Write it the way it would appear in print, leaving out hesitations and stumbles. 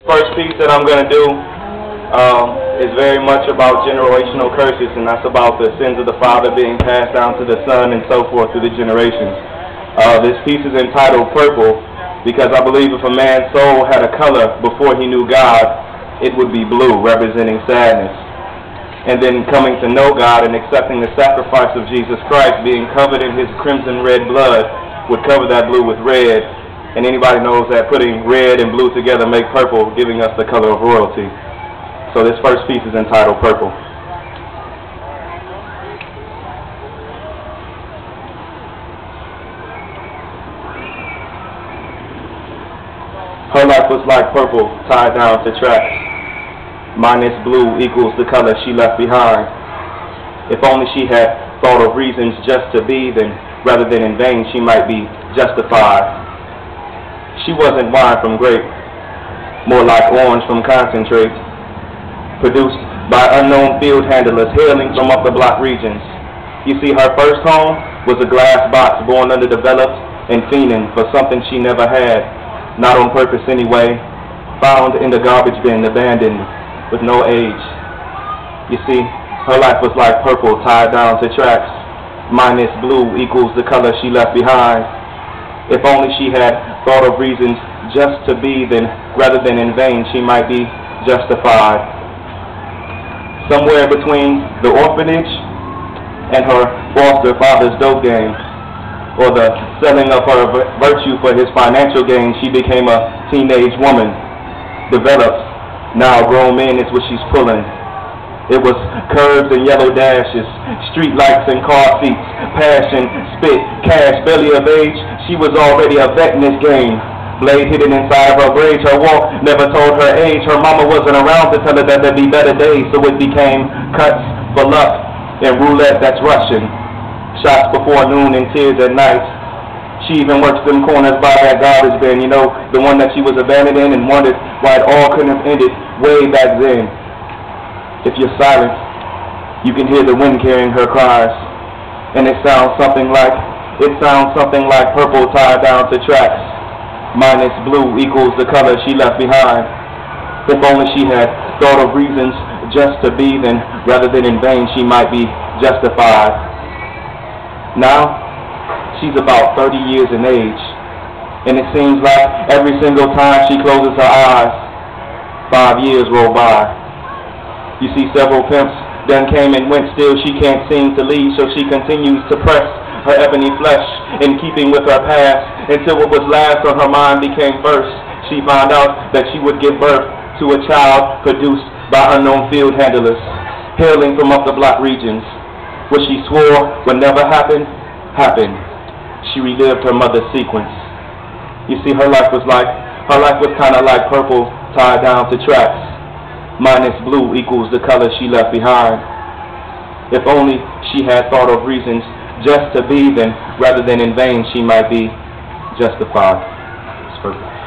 First piece that I'm going to do is very much about generational curses, and that's about the sins of the father being passed down to the son and so forth through the generations. This piece is entitled Purple because I believe if a man's soul had a color before he knew God, it would be blue, representing sadness. And then coming to know God and accepting the sacrifice of Jesus Christ, being covered in his crimson red blood, would cover that blue with red. And anybody knows that putting red and blue together make purple, giving us the color of royalty. So this first piece is entitled Purple. Her life was like purple tied down to tracks. Minus blue equals the color she left behind. If only she had thought of reasons just to be, then rather than in vain she might be justified. She wasn't wine from grape, more like orange from concentrate, produced by unknown field handlers hailing from up the block regions. You see, her first home was a glass box born underdeveloped and fiending for something she never had, not on purpose anyway, found in the garbage bin, abandoned, with no age. You see, her life was like purple tied down to tracks, minus blue equals the color she left behind. If only she had thought of reasons just to be, then rather than in vain she might be justified. Somewhere between the orphanage and her foster father's dope game, or the selling of her virtue for his financial gain, she became a teenage woman. Developed, now grown men is what she's pulling. It was curves and yellow dashes, street lights and car seats, passion, spit, cash, barely of age. She was already a vet in this game. Blade hidden inside of her braids, her walk never told her age. Her mama wasn't around to tell her that there'd be better days, so it became cuts for luck and roulette that's Russian. Shots before noon and tears at night. She even worked them corners by that garbage bin, you know, the one that she was abandoned in, and wondered why it all couldn't have ended way back then. If you're silent, you can hear the wind carrying her cries, and it sounds something like purple tied down to tracks. Minus blue equals the color she left behind. If only she had thought of reasons just to be, then rather than in vain she might be justified. Now, she's about 30 years in age, and it seems like every single time she closes her eyes, 5 years roll by. You see, several pimps done came and went, still she can't seem to leave, so she continues to press her ebony flesh in keeping with her past, until what was last on her mind became first. She found out that she would give birth to a child produced by unknown field handlers, hailing from up the block regions. What she swore would never happen, happened. She relived her mother's sequence. You see, her life was kind of like purple tied down to tracks. Minus blue equals the color she left behind. If only she had thought of reasons just to be, then rather than in vain she might be justified. It's perfect.